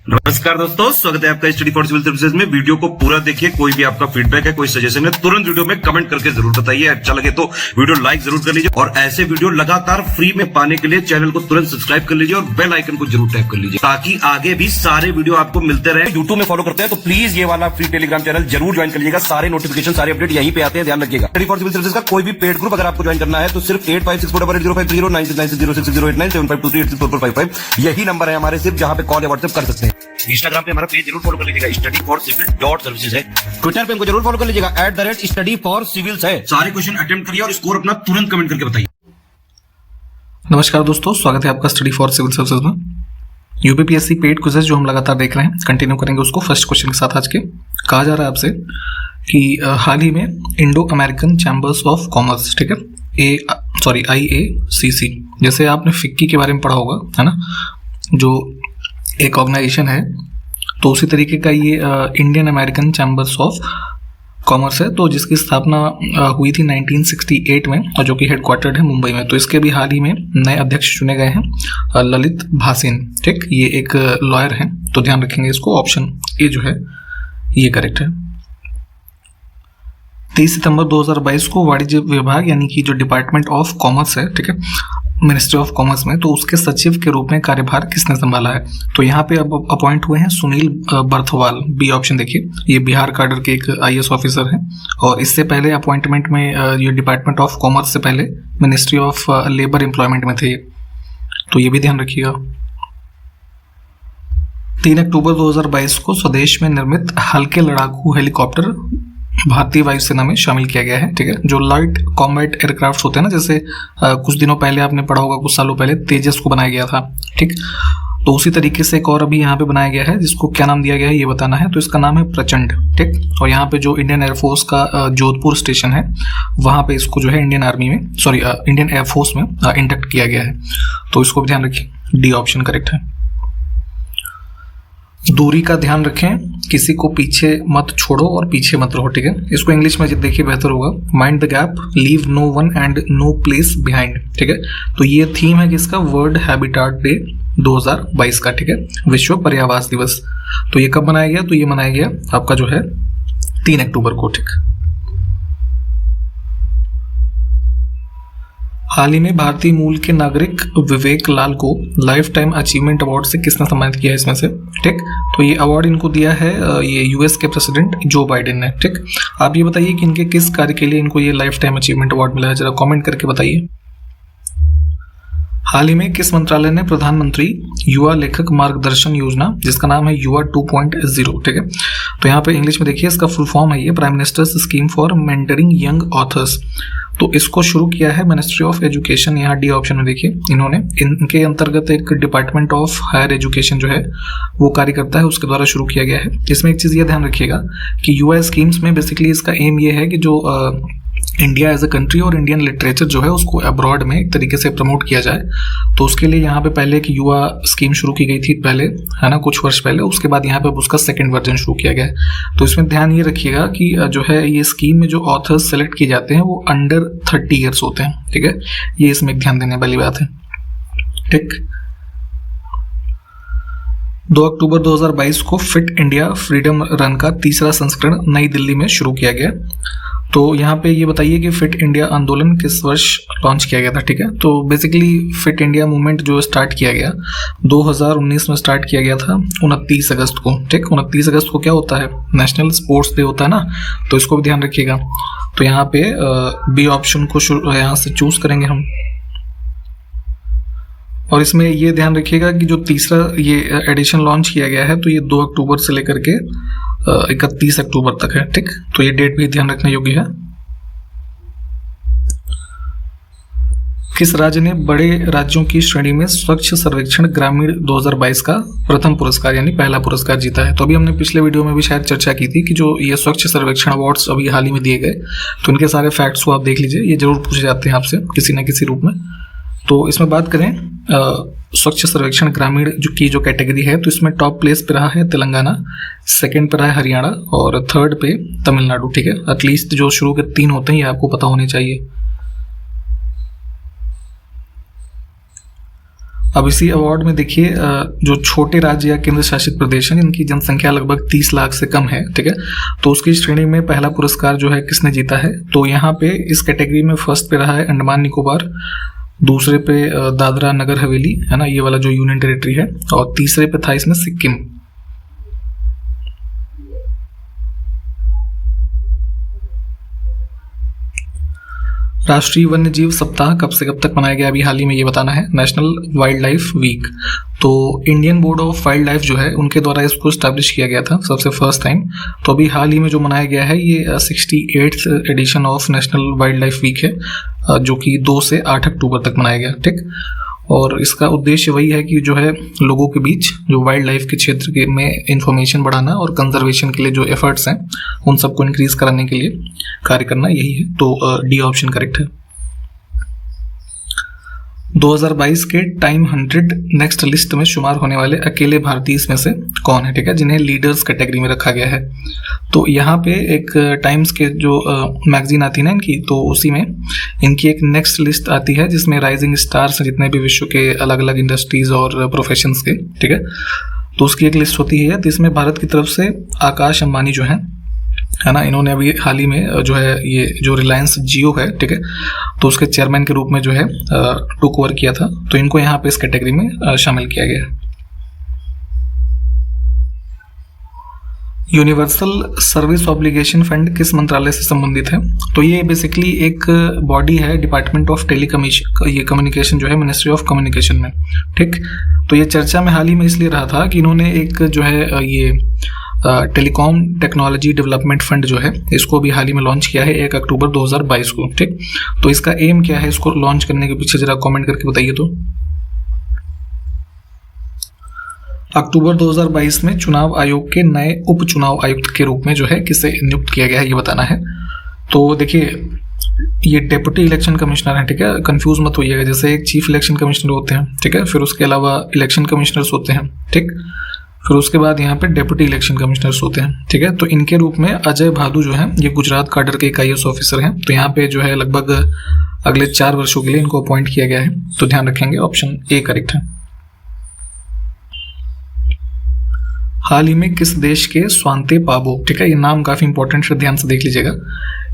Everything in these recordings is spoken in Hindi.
नमस्कार दोस्तों, स्वागत है आपका स्टडी फॉर सिविल सर्विसेज में। वीडियो को पूरा देखिए। कोई भी आपका फीडबैक है, कोई सजेशन है, तुरंत वीडियो में कमेंट करके जरूर बताइए। अच्छा लगे तो वीडियो लाइक जरूर कर लीजिए और ऐसे वीडियो लगातार फ्री में पाने के लिए चैनल को तुरंत सब्सक्राइब कर लीजिए और बेल आइकन को जरूर टैप कर लीजिए ताकि आगे भी सारे वीडियो आपको मिलते रहे। यूट्यूब में फॉलो करते हैं तो प्लीज ये वाला फ्री टेलीग्राम चैनल जरूर ज्वाइन कर लीजिएगा। सारे नोटिफिकेशन, सारे अपडेट यहीं पे आते हैं, ध्यान रखिएगा। स्टडी फॉर सिविल सर्विसेज का कोई भी पेड ग्रुप अगर आपको ज्वाइन करना है तो सिर्फ 85648096960609797523860455 यही नंबर है हमारे, सिर्फ जहां पे कॉल या व्हाट्सएप कर सकते हैं। इंस्टाग्राम पे हमारा पेज जरूर फॉलो कर लीजिएगा, studyforcivil.services है। ट्विटर पे हमको जरूर फॉलो कर लीजिएगा, @studyforcivils है। सारे क्वेश्चन अटेम्प्ट करिए और स्कोर अपना तुरंत कमेंट करके बताइए। नमस्कार दोस्तों, स्वागत है आपका स्टडी फॉर सिविल सर्विसेज में। यूपीपीएससी पेड क्विज़ेस जो हम लगातार देख रहे हैं, कंटिन्यू करेंगे उसको फर्स्ट क्वेश्चन के साथ। आज के कहा जा रहा है आपसे कि हाल ही में Indo American chambers of commerce, ठीक है, IACC, जैसे आपने फिक्की के बारे में पढ़ा होगा, है ना, जो एक ऑर्गेनाइजेशन है, तो उसी तरीके का ये Indian American chambers of commerce है, तो जिसकी स्थापना हुई थी 1968 में और जो कि हेडक्वार्टर्ड है मुंबई में। तो इसके भी हाल ही में नए अध्यक्ष चुने गए हैं, ललित भासीन, ठीक, ये एक लॉयर हैं, तो ध्यान रखेंगे इसको। ऑप्शन ए जो है ये करेक्ट है। 30 सितंबर 2022 को वाणिज्य विभाग यानी कि जो डिपार्टमेंट ऑफ कॉमर्स है, ठीक है, मिनिस्ट्री ऑफ कॉमर्स में, तो उसके सचिव के रूप में कार्यभार किसने संभाला है? तो यहाँ पे अब अपॉइंट हुए हैं सुनील बर्थवाल, बी ऑप्शन देखिए। ये बिहार काडर के एक IAS ऑफिसर हैं और इससे पहले अपॉइंटमेंट में ये डिपार्टमेंट ऑफ कॉमर्स से पहले मिनिस्ट्री ऑफ लेबर एम्प्लॉयमेंट में थे ये, तो ये भी ध्यान रखिएगा। 3 अक्टूबर 2022 को स्वदेश में निर्मित हल्के लड़ाकू हेलीकॉप्टर भारतीय वायुसेना में शामिल किया गया है, ठीक है। जो लाइट कॉम्बैट एयरक्राफ्ट होते हैं ना, जैसे कुछ दिनों पहले आपने पढ़ा होगा, कुछ सालों पहले तेजस को बनाया गया था, ठीक, तो उसी तरीके से एक और अभी यहाँ पे बनाया गया है, जिसको क्या नाम दिया गया है ये बताना है। तो इसका नाम है प्रचंड, ठीक। और यहाँ पे जो इंडियन एयरफोर्स का जोधपुर स्टेशन है, वहाँ पे इसको जो है इंडियन एयरफोर्स में इंडक्ट किया गया है, तो इसको भी ध्यान रखिए। डी ऑप्शन करेक्ट है। दूरी का ध्यान रखें, किसी को पीछे मत छोड़ो और पीछे मत रहो, ठीक है। इसको इंग्लिश में देखिए बेहतर होगा, mind the gap, leave no one and no place behind, ठीक है। तो ये थीम है किसका? वर्ल्ड हैबिटेट डे 2022 का, ठीक है, विश्व पर्यावास दिवस। तो ये कब मनाया गया? तो ये मनाया गया आपका जो है 3 अक्टूबर को, ठीक। हाल ही में भारतीय मूल के नागरिक विवेक लाल को लाइफ टाइम अचीवमेंट अवार्ड से किसने सम्मानित किया है इसमें से, ठीक। तो ये अवार्ड इनको दिया है ये US के प्रेसिडेंट जो बाइडेन ने, ठीक। आप ये बताइए कि इनके किस कार्य के लिए इनको ये लाइफ टाइम अचीवमेंट अवार्ड मिला है, जरा कमेंट करके बताइए। हाल ही में किस मंत्रालय ने प्रधानमंत्री युवा लेखक मार्गदर्शन योजना, जिसका नाम है युवा 2.0, ठीक है, तो यहाँ पे इंग्लिश में देखिए इसका फुल फॉर्म है ये prime ministers scheme for mentoring young authors, तो इसको शुरू किया है मिनिस्ट्री ऑफ एजुकेशन। यहाँ डी ऑप्शन में देखिए इन्होंने, इनके अंतर्गत एक डिपार्टमेंट ऑफ हायर एजुकेशन जो है वो कार्य करता है, उसके द्वारा शुरू किया गया है। इसमें एक चीज़ ये ध्यान रखिएगा कि युवा स्कीम्स में बेसिकली इसका एम ये है कि जो इंडिया एज अ कंट्री और इंडियन लिटरेचर जो है उसको अब्रॉड में एक तरीके से प्रमोट किया जाए। तो उसके लिए यहाँ पे पहले एक युवा स्कीम शुरू की गई थी पहले, है ना, कुछ वर्ष पहले, उसके बाद यहाँ पे उसका सेकंड वर्जन शुरू किया गया है। तो इसमें ध्यान ये रखिएगा कि जो है ये स्कीम में जो ऑथर्स सेलेक्ट किए जाते हैं वो अंडर 30 ईयर्स होते हैं, ठीक है, ये इसमें ध्यान देने वाली बात है, ठीक। 2 अक्टूबर 2022 को फिट इंडिया फ्रीडम रन का तीसरा संस्करण नई दिल्ली में शुरू किया गया। तो यहाँ पे ये बताइए कि फिट इंडिया आंदोलन किस वर्ष लॉन्च किया गया था, ठीक है। तो बेसिकली फिट इंडिया मूवमेंट जो स्टार्ट किया गया 2019 में स्टार्ट किया गया था 29 अगस्त को, ठीक। 29 अगस्त को क्या होता है? नेशनल स्पोर्ट्स डे होता है ना, तो इसको भी ध्यान रखिएगा। तो यहाँ पे बी ऑप्शन को यहाँ से चूज करेंगे हम, और इसमें ये ध्यान रखिएगा कि जो तीसरा ये एडिशन लॉन्च किया गया है तो ये 2 अक्टूबर से लेकर के 31 अक्टूबर तक है, ठीक। तो ये डेट भी ध्यान रखने योग्य है। किस राज्य ने बड़े राज्यों की श्रेणी में स्वच्छ सर्वेक्षण ग्रामीण 2022 का प्रथम पुरस्कार यानी पहला पुरस्कार जीता है? तो अभी हमने पिछले वीडियो में भी शायद चर्चा की थी कि जो ये स्वच्छ सर्वेक्षण अवार्ड्स अभी हाल ही में दिए गए, तो इनके सारे फैक्ट्स को आप देख लीजिए, ये जरूर पूछे जाते हैं आपसे किसी न किसी रूप में। तो इसमें बात करें स्वच्छ सर्वेक्षण ग्रामीण जो कैटेगरी है, तो इसमें टॉप प्लेस पे रहा है तेलंगाना, सेकंड पे रहा है हरियाणा और थर्ड पे तमिलनाडु, ठीक है। एटलीस्ट जो शुरू के 3 होते हैं ये आपको पता होने चाहिए। अब इसी अवार्ड में देखिए जो छोटे राज्य या केंद्र शासित प्रदेश हैं जिनकी जनसंख्या लगभग 30 लाख से कम है, ठीक है, तो उसकी श्रेणी में पहला पुरस्कार जो है किसने जीता है? तो यहाँ पे इस कैटेगरी में फर्स्ट पे रहा है अंडमान निकोबार, दूसरे पे दादरा नगर हवेली, है ना, ये वाला जो यूनियन टेरिटरी है, और तीसरे पे था इसमें सिक्किम। राष्ट्रीय वन्य जीव सप्ताह कब से कब तक मनाया गया? अभी हाल ही में ये बताना है। नेशनल वाइल्ड लाइफ वीक, तो Indian board of wild life जो है उनके द्वारा इसको स्टैब्लिश किया गया था सबसे फर्स्ट टाइम। तो अभी हाल ही में जो मनाया गया है ये 68th edition of national wildlife week है, जो कि 2 से 8 अक्टूबर तक मनाया गया, ठीक। और इसका उद्देश्य वही है कि जो है लोगों के बीच जो वाइल्ड लाइफ के क्षेत्र के में इंफॉर्मेशन बढ़ाना और कंजर्वेशन के लिए जो एफर्ट्स हैं उन सबको इंक्रीज कराने के लिए कार्य करना, यही है। तो डी ऑप्शन करेक्ट है। 2022 के टाइम 100 नेक्स्ट लिस्ट में शुमार होने वाले अकेले भारतीय इसमें से कौन है, ठीक है, जिन्हें लीडर्स कैटेगरी में रखा गया है। तो यहाँ पे एक टाइम्स के जो मैगजीन आती है ना इनकी, तो उसी में इनकी एक नेक्स्ट लिस्ट आती है जिसमें राइजिंग स्टार्स जितने भी विश्व के अलग अलग इंडस्ट्रीज और प्रोफेशंस के, ठीक है, तो उसकी एक लिस्ट होती है। तो इसमें भारत की तरफ से आकाश अंबानी जो है ना, इन्होंने अभी हाल ही में जो है ये जो रिलायंस जियो है, ठीक है, तो उसके चेयरमैन के रूप में जो है टुक ओवर किया था, तो इनको यहाँ पे इस कैटेगरी में शामिल किया गया है। यूनिवर्सल सर्विस ऑब्लिगेशन फंड किस मंत्रालय से संबंधित है? तो ये बेसिकली एक बॉडी है डिपार्टमेंट ऑफ टेलीकम्युनिकेशन, ये कम्युनिकेशन जो है मिनिस्ट्री ऑफ कम्युनिकेशन में, ठीक। तो ये चर्चा में हाल ही में इसलिए रहा था कि इन्होंने एक जो है ये टेलीकॉम टेक्नोलॉजी डेवलपमेंट फंड जो है इसको भी हाल ही में लॉन्च किया है 1 अक्टूबर 2022 को, ठीक। तो इसका एम क्या है, इसको लॉन्च करने के पीछे जरा कमेंट करके बताइए। तो अक्टूबर 2022 में चुनाव आयोग के नए उप चुनाव आयुक्त के रूप में जो है किसे नियुक्त किया गया है ये बताना है। तो देखिए ये डेप्यूटी इलेक्शन कमिश्नर है, ठीक है, कंफ्यूज मत होइएगा, जैसे एक चीफ इलेक्शन कमिश्नर होते हैं, ठीक है, फिर उसके अलावा इलेक्शन कमिश्नर्स होते हैं, ठीक, फिर उसके बाद यहाँ पे डेप्यूटी इलेक्शन कमिश्नर्स होते हैं, ठीक है। तो इनके रूप में अजय भादु जो है ये गुजरात काडर के एक IAS ऑफिसर हैं। तो यहाँ पे जो है लगभग अगले 4 वर्षों के लिए इनको अपॉइंट किया गया है, तो ध्यान रखेंगे, ऑप्शन ए करेक्ट है। हाल ही में किस देश के स्वांते पाबो, ठीक है, ये नाम काफी इंपॉर्टेंट है, ध्यान से देख लीजिएगा।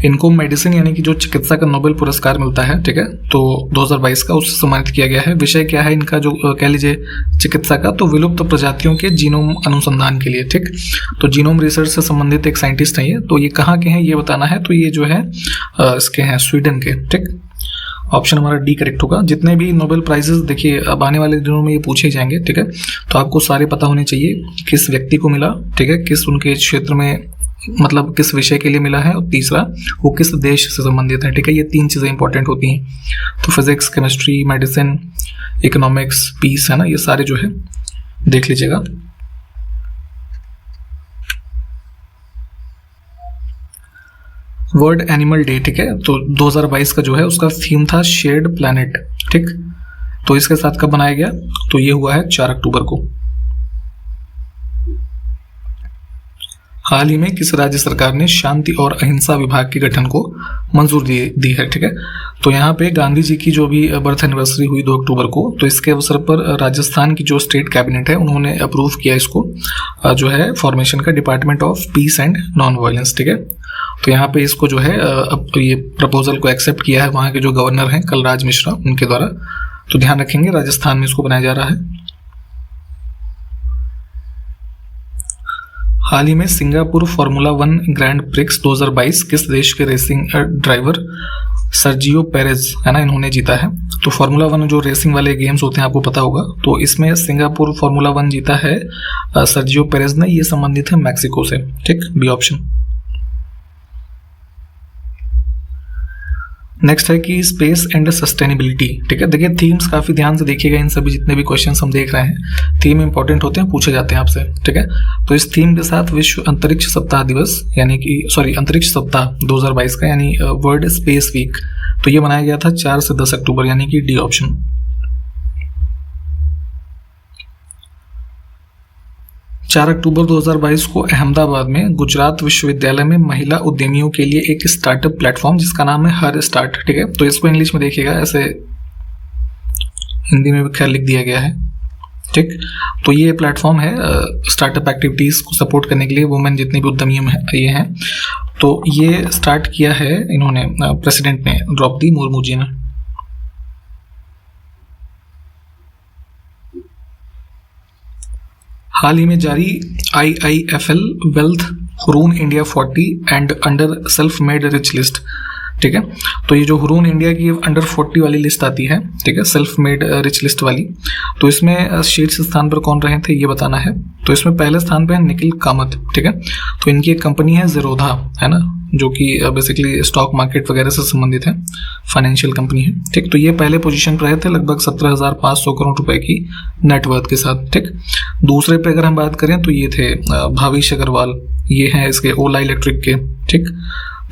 इनको मेडिसिन यानी कि जो चिकित्सा का नोबेल पुरस्कार मिलता है, ठीक है, तो 2022 का उससे सम्मानित किया गया है। विषय क्या है इनका, जो कह लीजिए चिकित्सा का, तो विलुप्त प्रजातियों के जीनोम अनुसंधान के लिए, ठीक। तो जीनोम रिसर्च से संबंधित एक साइंटिस्ट है ये। तो ये कहाँ के हैं ये बताना है। तो ये जो है इसके हैं स्वीडन के, ठीक। ऑप्शन हमारा डी करेक्ट होगा। जितने भी नोबेल प्राइजेस देखिए अब आने वाले दिनों में ये पूछे जाएंगे, ठीक है, तो आपको सारे पता होने चाहिए किस व्यक्ति को मिला, ठीक है, किस उनके क्षेत्र में, मतलब किस विषय के लिए मिला है, और तीसरा वो किस देश से संबंधित है, ठीक है। ये 3 चीजें इंपॉर्टेंट होती हैं। तो physics, chemistry, medicine, economics, peace, है ना, ये सारे जो है देख लीजिएगा। वर्ल्ड एनिमल डे, ठीक है, तो 2022 का जो है उसका थीम था शेयर्ड प्लैनेट, ठीक। तो इसके साथ कब बनाया गया? तो ये हुआ है 4 अक्टूबर को। हाल ही में किस राज्य सरकार ने शांति और अहिंसा विभाग के गठन को मंजूरी दी है, ठीक है। तो यहाँ पे गांधी जी की जो भी बर्थ एनिवर्सरी हुई 2 अक्टूबर को, तो इसके अवसर पर राजस्थान की जो स्टेट कैबिनेट है उन्होंने अप्रूव किया इसको, जो है फॉर्मेशन का department of peace and non violence, ठीक है। तो यहाँ पे इसको जो है अब ये प्रपोजल को एक्सेप्ट किया है वहाँ के जो गवर्नर हैं कलराज मिश्रा, उनके द्वारा। तो ध्यान रखेंगे राजस्थान में इसको बनाया जा रहा है। हाल ही में सिंगापुर फार्मूला 1 ग्रैंड प्रिक्स 2022 किस देश के रेसिंग ड्राइवर सर्जियो पेरेज, है ना, इन्होंने जीता है। तो फार्मूला 1 जो रेसिंग वाले गेम्स होते हैं आपको पता होगा, तो इसमें सिंगापुर फार्मूला 1 जीता है सर्जियो पेरेज ने। ये संबंधित है मैक्सिको से, ठीक, बी ऑप्शन। नेक्स्ट है कि स्पेस एंड सस्टेनेबिलिटी, ठीक है। देखिए थीम्स काफी ध्यान से देखिएगा, इन सभी जितने भी क्वेश्चंस हम देख रहे हैं थीम इंपॉर्टेंट होते हैं, पूछे जाते हैं आपसे, ठीक है। तो इस थीम के साथ विश्व अंतरिक्ष सप्ताह दिवस अंतरिक्ष सप्ताह 2022 का यानी वर्ल्ड स्पेस वीक, तो ये मनाया गया था 4 से 10 अक्टूबर, यानी कि डी ऑप्शन। 4 अक्टूबर 2022 को अहमदाबाद में गुजरात विश्वविद्यालय में महिला उद्यमियों के लिए एक स्टार्टअप प्लेटफॉर्म जिसका नाम है हर स्टार्ट, ठीक है। तो इसको इंग्लिश में देखिएगा ऐसे, हिंदी में भी खैर लिख दिया गया है। ठीक, तो ये प्लेटफॉर्म है स्टार्टअप एक्टिविटीज़ को सपोर्ट करने के लिए, वुमेन जितनी भी उद्यमी ये हैं, तो ये स्टार्ट किया है इन्होंने, प्रेसिडेंट ने, द्रौपदी मुर्मू जी ने। हाल ही में जारी IIFL wealth Hurun India 40 and under self made rich list. ठीक है, तो ये जो हुरून इंडिया की अंडर 40 वाली लिस्ट आती है, ठीक है, सेल्फ मेड रिच लिस्ट वाली, तो इसमें शीर्ष स्थान पर कौन रहे थे ये बताना है। तो इसमें पहले स्थान पे है निखिल कामत। ठीक है, तो इनकी एक कंपनी है ज़ेरोधा, है ना, जो कि बेसिकली स्टॉक मार्केट वगैरह से संबंधित है, फाइनेंशियल कंपनी है। ठीक, तो ये पहले पोजीशन पर रहे थे लगभग 17,500 करोड़ रुपए की नेटवर्थ के साथ। ठीक, दूसरे पे अगर हम बात करें तो ये थे भावेश अग्रवाल, ये हैं इसके ओला इलेक्ट्रिक के। ठीक,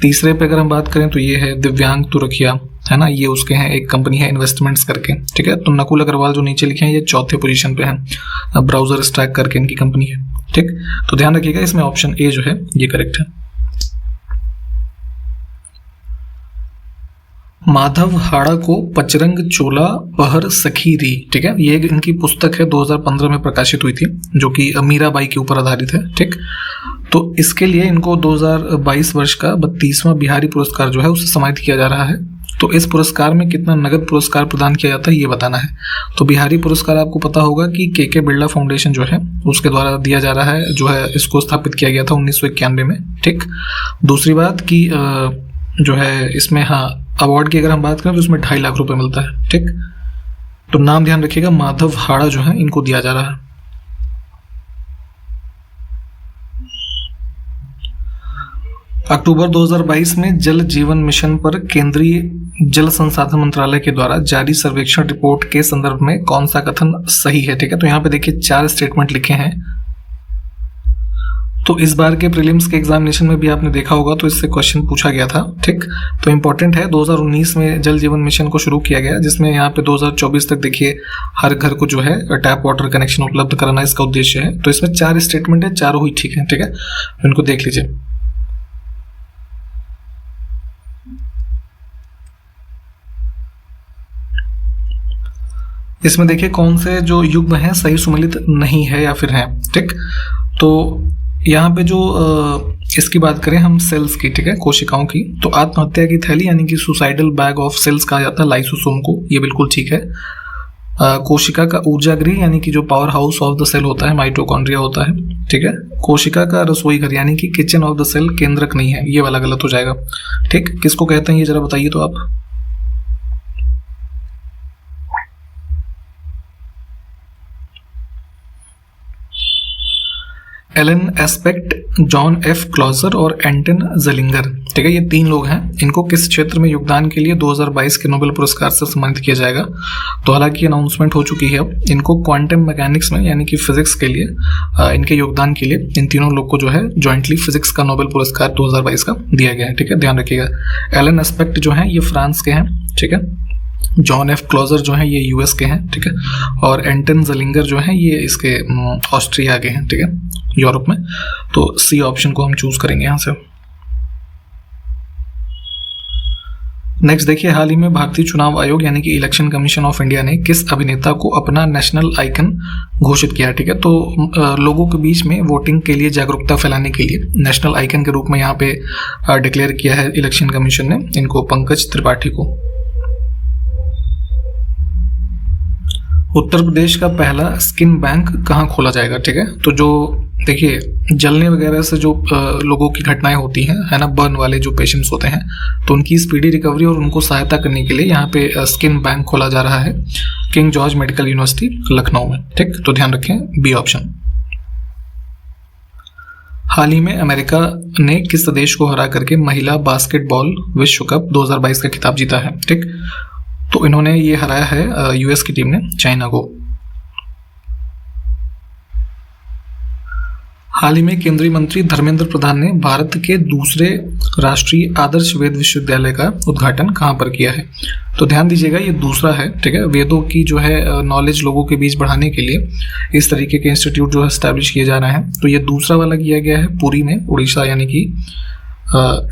तीसरे पे अगर हम बात करें तो ये है दिव्यांग तुरखिया, है ना, ये उसके हैं, एक कंपनी है इन्वेस्टमेंट्स करके। ठीक है, तो नकुल अग्रवाल जो नीचे लिखे हैं ये चौथे पोजीशन पे हैं, ब्राउजर स्टैक करके इनकी कंपनी है। ठीक, तो ध्यान रखिएगा इसमें ऑप्शन ए जो है ये करेक्ट है। माधव हाड़ा को पचरंग चोला पहर सखी री, ठीक है, ये इनकी पुस्तक है, 2015 में प्रकाशित हुई थी, जो कि मीराबाई के ऊपर आधारित है। ठीक, तो इसके लिए इनको 2022 वर्ष का 32वां बिहारी पुरस्कार जो है उसे सम्मानित किया जा रहा है। तो इस पुरस्कार में कितना नगद पुरस्कार प्रदान किया जाता है ये बताना है। तो बिहारी पुरस्कार आपको पता होगा कि के बिरला फाउंडेशन जो है उसके द्वारा दिया जा रहा है, जो है इसको स्थापित किया गया था 1991 में। ठीक, दूसरी बात कि जो है इसमें, हाँ, अवार्ड की अगर हम बात करें तो इसमें 2.5 लाख रुपए मिलता है। ठीक, तो नाम ध्यान रखिएगा, माधव हाड़ा जो है इनको दिया जा रहा है। अक्टूबर 2022 में जल जीवन मिशन पर केंद्रीय जल संसाधन मंत्रालय के द्वारा जारी सर्वेक्षण रिपोर्ट के संदर्भ में कौन सा कथन सही है। ठीक है, तो यहाँ पे देखिए 4 स्टेटमेंट लिखे हैं। तो इस बार के प्रीलिम्स के एग्जामिनेशन में भी आपने देखा होगा, तो इससे क्वेश्चन पूछा गया था। ठीक, तो इम्पोर्टेंट है, 2019 में जल जीवन मिशन को शुरू किया गया, जिसमें यहाँ पे 2024 तक देखिए हर घर को जो है टैप वाटर कनेक्शन उपलब्ध कराना इसका उद्देश्य है। तो इसमें 4 स्टेटमेंट है, चारों ही ठीक है। ठीक है, इनको देख लीजिए। इसमें देखिए कौन से जो युग्म है सही सुमेलित नहीं है या फिर है। ठीक, तो यहाँ पे जो इसकी बात करें हम सेल्स की, ठीक है, कोशिकाओं की, तो आत्महत्या की थैली यानी कि सुसाइडल बैग ऑफ सेल्स कहा जाता है लाइसोसोम को, ये बिल्कुल ठीक है। कोशिका का ऊर्जा गृह यानी कि जो powerhouse of the cell होता है माइटोकॉन्ड्रिया होता है। ठीक है, कोशिका का रसोई घर यानी कि किचन ऑफ द सेल केंद्रक नहीं है, ये वाला गलत हो जाएगा। ठीक, किसको कहते हैं ये जरा बताइए तो आप। Alain Aspect, John F Clauser और एंटन जेलिंगर, ठीक है, ये 3 लोग हैं। इनको किस क्षेत्र में योगदान के लिए 2022 के नोबेल पुरस्कार से सम्मानित किया जाएगा। तो हालांकि अनाउंसमेंट हो चुकी है, इनको क्वांटम मैकेनिक्स में यानी कि फिजिक्स के लिए इनके योगदान के लिए इन तीनों लोग को जो है जॉइंटली फिजिक्स का नोबेल पुरस्कार 2022 का दिया गया है। ठीक है, ध्यान रखिएगा। एलन एस्पेक्ट जो है ये फ्रांस के हैं। ठीक है, जॉन एफ क्लॉजर जो है ये यूएस के हैं। ठीक है, और एंटन जेलिंगर जो है ये इसके ऑस्ट्रिया के हैं। ठीक है, यूरोप में। तो सी ऑप्शन को हम चूज करेंगे यहां से। नेक्स्ट देखिए, हाल ही में भारतीय चुनाव आयोग यानी कि इलेक्शन कमीशन ऑफ इंडिया ने किस अभिनेता को अपना नेशनल आइकन घोषित किया। ठीक है, तो लोगों के बीच में वोटिंग के लिए जागरूकता फैलाने के लिए नेशनल आइकन के रूप में यहाँ पे डिक्लेयर किया है इलेक्शन कमीशन ने इनको, पंकज त्रिपाठी को। उत्तर प्रदेश का पहला स्किन बैंक कहाँ खोला जाएगा। ठीक है, तो जो देखिए जलने वगैरह से जो लोगों की घटनाएं होती हैं, है ना, बर्न वाले जो पेशेंट्स होते हैं, तो उनकी स्पीडी रिकवरी और उनको सहायता करने के लिए यहाँ पे स्किन बैंक खोला जा रहा है king George medical university Lucknow में। ठीक, तो ध्यान रखें बी ऑप्शन। हाल ही में अमेरिका ने किस देश को हरा करके महिला बास्केटबॉल विश्व कप 2022 का खिताब जीता है। ठीक, तो इन्होंने ये हराया है यूएस की टीम ने चाइना को। हाल ही में केंद्रीय मंत्री धर्मेंद्र प्रधान ने भारत के दूसरे राष्ट्रीय आदर्श वेद विश्वविद्यालय का उद्घाटन कहाँ पर किया है। तो ध्यान दीजिएगा ये दूसरा है। ठीक है, वेदों की जो है नॉलेज लोगों के बीच बढ़ाने के लिए इस तरीके के इंस्टीट्यूट जो है एस्टैब्लिश किए जा रहे हैं। तो ये दूसरा वाला किया गया है पुरी में, उड़ीसा, यानी कि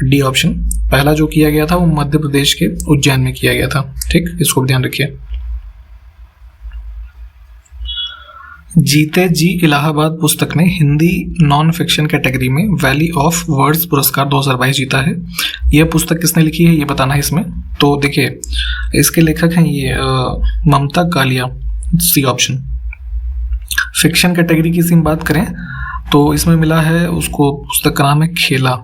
डी ऑप्शन। पहला जो किया गया था वो मध्य प्रदेश के उज्जैन में किया गया था। ठीक, इसको ध्यान रखिए। जीते जी इलाहाबाद पुस्तक ने हिंदी नॉन फिक्शन कैटेगरी में वैली ऑफ वर्ड्स पुरस्कार 2022 जीता है। यह पुस्तक किसने लिखी है ये बताना है इसमें। तो देखिए इसके लेखक हैं ये Mamata Kalia, C option. Fiction category की इसमें बात करें तो इसमें मिला है उसको, पुस्तक का नाम है खेला,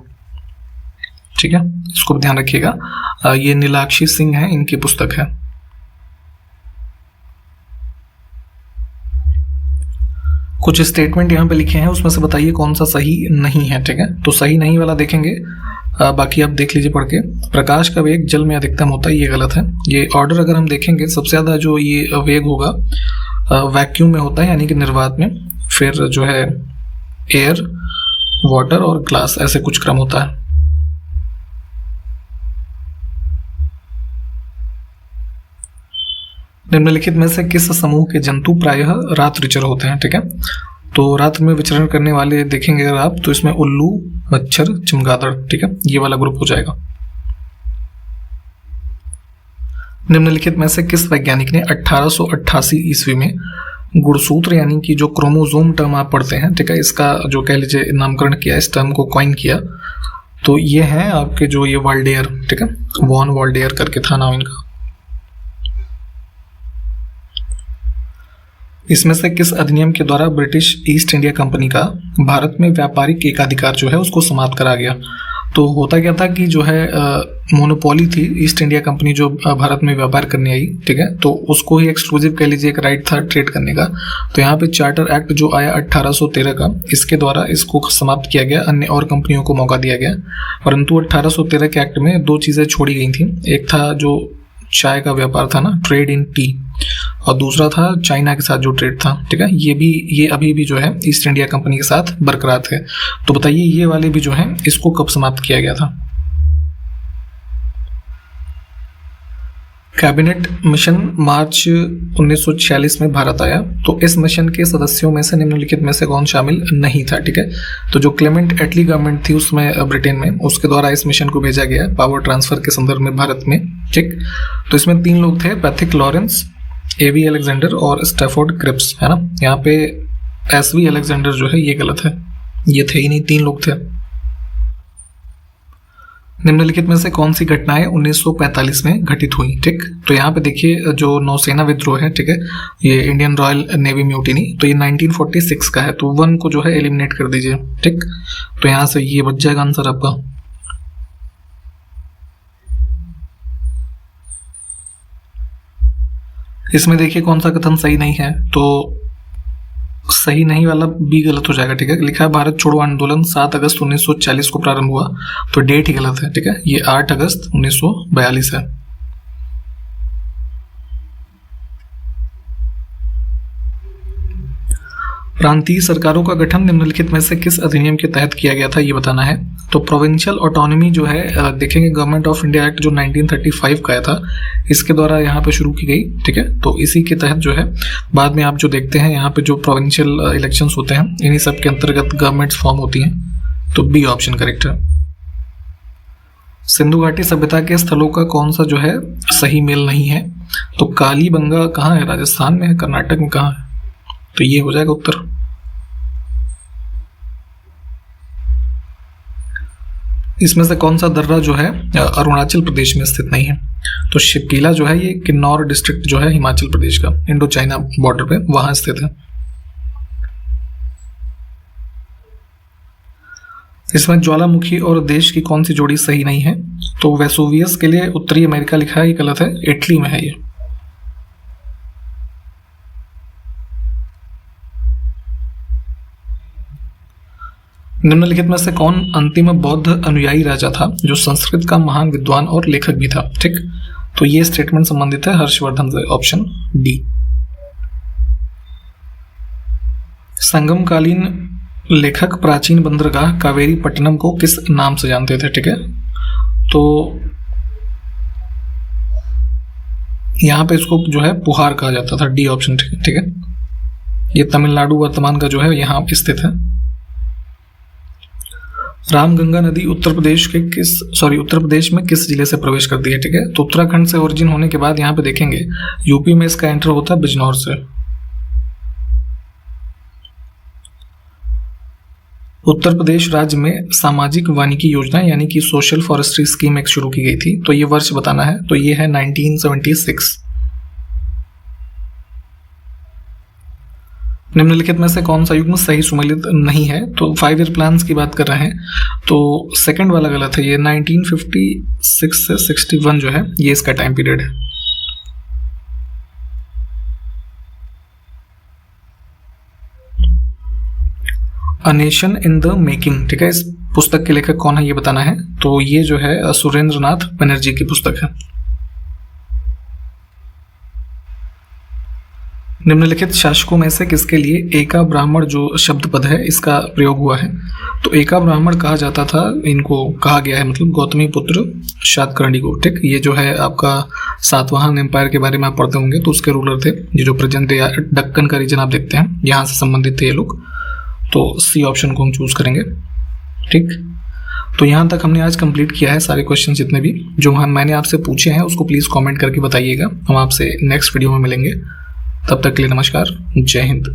ठीक है, इसको ध्यान रखिएगा। ये नीलाक्षी सिंह है, इनकी पुस्तक है। कुछ स्टेटमेंट यहाँ पे लिखे हैं, उसमें से बताइए कौन सा सही नहीं है, ठीक है। तो सही नहीं वाला देखेंगे, बाकी आप देख लीजिए पढ़ के। प्रकाश का वेग जल में अधिकतम होता है, ये गलत है। ये ऑर्डर अगर हम देखेंगे सबसे ज़्यादा जो ये वेग होगा वैक्यूम में होता है, यानी कि निर्वात में, फिर जो है एयर, वाटर और ग्लास, ऐसे कुछ क्रम होता है। निम्नलिखित में से किस समूह के जंतु प्रायः रात्रिचर होते हैं, ठीक है। तो रात में विचरण करने वाले देखेंगे अगर आप तो इसमें उल्लू, मच्छर, चमगादड़, ठीक है, ये वाला ग्रुप हो जाएगा। निम्नलिखित में से किस वैज्ञानिक ने 1888 ईस्वी में गुणसूत्र यानी कि जो क्रोमोसोम टर्म आप पढ़ते हैं, ठीक है, इसका जो कह लीजिए नामकरण किया, इस टर्म को कॉइन किया। तो ये है आपके जो ये वाल्डेयर, ठीक है, वॉन वाल्डेयर करके था नाम इनका। इसमें से किस अधिनियम के द्वारा ब्रिटिश ईस्ट इंडिया कंपनी का भारत में व्यापारिक एकाधिकार जो है उसको समाप्त करा गया। तो होता क्या था कि जो है मोनोपोली थी ईस्ट इंडिया कंपनी जो भारत में व्यापार करने आई, ठीक है, तो उसको ही एक्सक्लूसिव कह लीजिए, एक राइट था ट्रेड करने का। तो यहाँ पे चार्टर एक्ट जो आया 1813 का, इसके द्वारा इसको समाप्त किया गया, अन्य और कंपनियों को मौका दिया गया। परंतु 1813 के एक्ट में दो चीज़ें छोड़ी गई थी। एक था जो चाय का व्यापार था ना, ट्रेड इन टी, और दूसरा था चाइना के साथ जो ट्रेड था, ठीक है। ये अभी भी जो है ईस्ट इंडिया कंपनी के साथ बरकरार थे। तो बताइए ये वाले भी जो है इसको कब समाप्त किया गया था। कैबिनेट मिशन मार्च 1946 में भारत आया। तो इस मिशन के सदस्यों में से निम्नलिखित में से कौन शामिल नहीं था, ठीक है। तो जो क्लेमेंट एटली गवर्नमेंट थी उसमें ब्रिटेन में, उसके द्वारा इस मिशन को भेजा गया पावर ट्रांसफर के संदर्भ में भारत में, ठीक। तो इसमें 3 लोग थे, पैथिक लॉरेंस, एवी अलेक्जेंडर और स्टैफोर्ड क्रिप्स, है ना। यहाँ पे एसवी अलेक्जेंडर जो है ये गलत है, ये थे ही नहीं, 3 लोग थे। निम्नलिखित में से कौन सी घटनाएं 1945 में घटित हुई, ठीक। तो यहाँ पे देखिए जो नौसेना विद्रोह है, ठीक है, ये इंडियन रॉयल नेवी म्यूटिनी, तो ये 1946 का है। तो 1 को जो है एलिमिनेट कर दीजिए, ठीक। तो यहाँ से ये बच जाएगा आंसर आपका। इसमें देखिए कौन सा कथन सही नहीं है, तो सही नहीं वाला बी गलत हो जाएगा, ठीक है। लिखा है भारत छोड़ो आंदोलन 7 अगस्त 1940 को प्रारंभ हुआ, तो डेट ही गलत है, ठीक है। ये 8 अगस्त 1942 है। प्रांतीय सरकारों का गठन निम्नलिखित में से किस अधिनियम के तहत किया गया था ये बताना है। तो प्रोविंशियल ऑटोनॉमी जो है देखेंगे गवर्नमेंट ऑफ इंडिया एक्ट जो 1935 का आया था, इसके द्वारा यहाँ पे शुरू की गई, ठीक है। तो इसी के तहत जो है बाद में आप जो देखते हैं यहाँ पे जो प्रोविंशियल इलेक्शंस होते हैं, इन्हीं सब के अंतर्गत गवर्नमेंट्स फॉर्म होती हैं। तो बी ऑप्शन करेक्ट है। सिंधु घाटी सभ्यता के स्थलों का कौन सा जो है सही मेल नहीं है। तो कालीबंगा कहाँ है, राजस्थान में है, कर्नाटक में कहाँ है, तो ये हो जाएगा उत्तर। इसमें से कौन सा दर्रा जो है अरुणाचल प्रदेश में स्थित नहीं है। तो शिपकीला जो है ये किन्नौर डिस्ट्रिक्ट जो है हिमाचल प्रदेश का, इंडो चाइना बॉर्डर पे वहां स्थित है। इसमें ज्वालामुखी और देश की कौन सी जोड़ी सही नहीं है। तो वेसुवियस के लिए उत्तरी अमेरिका लिखा है, ये गलत है, इटली में है ये। निम्नलिखित में से कौन अंतिम बौद्ध अनुयायी राजा था जो संस्कृत का महान विद्वान और लेखक भी था, ठीक। तो ये स्टेटमेंट संबंधित है हर्षवर्धन से, ऑप्शन डी। संगमकालीन लेखक प्राचीन बंदरगाह कावेरी पट्टनम को किस नाम से जानते थे, ठीक है। तो यहाँ पे इसको जो है पुहार कहा जाता था, डी ऑप्शन, ठीक है। ये तमिलनाडु वर्तमान का जो है यहाँ स्थित है। रामगंगा नदी उत्तर प्रदेश में किस जिले से प्रवेश करती है, ठीक है। तो उत्तराखंड से ओरिजिन होने के बाद यहाँ पे देखेंगे यूपी में इसका एंटर होता है बिजनौर से। उत्तर प्रदेश राज्य में सामाजिक वानिकी योजना यानी कि सोशल फॉरेस्ट्री स्कीम एक शुरू की गई थी, तो ये वर्ष बताना है, तो ये है 1976। निम्नलिखित में से कौन सा युग्म सही सुमेलित नहीं है? तो 5 ईयर प्लान्स की बात कर रहे हैं, तो सेकंड वाला गलत है। ये 1956 से 61 जो है ये इसका टाइम पीरियड है। A nation in the making, ठीक है, इस पुस्तक के लेखक कौन है ये बताना है, तो ये जो है सुरेंद्र नाथ बनर्जी की पुस्तक है। निम्नलिखित शासकों में से किसके लिए एका ब्राह्मण जो शब्द पद है इसका प्रयोग हुआ है? तो एका ब्राह्मण कहा जाता था, इनको कहा गया है मतलब गौतमी पुत्र शातकर्णी को, ठीक। ये जो है आपका सातवाहन एम्पायर के बारे में आप पढ़ते होंगे, तो उसके रूलर थे। ये जो प्रेजेंट दक्कन का रीजन आप देखते हैं, यहाँ से संबंधित थे ये लोग। तो सी ऑप्शन को हम चूज करेंगे, ठीक। तो यहाँ तक हमने आज कंप्लीट किया है सारे क्वेश्चन जितने भी जो मैंने आपसे पूछे हैं उसको प्लीज़ कमेंट करके बताइएगा। हम आपसे नेक्स्ट वीडियो में मिलेंगे, तब तक के लिए नमस्कार, जय हिंद।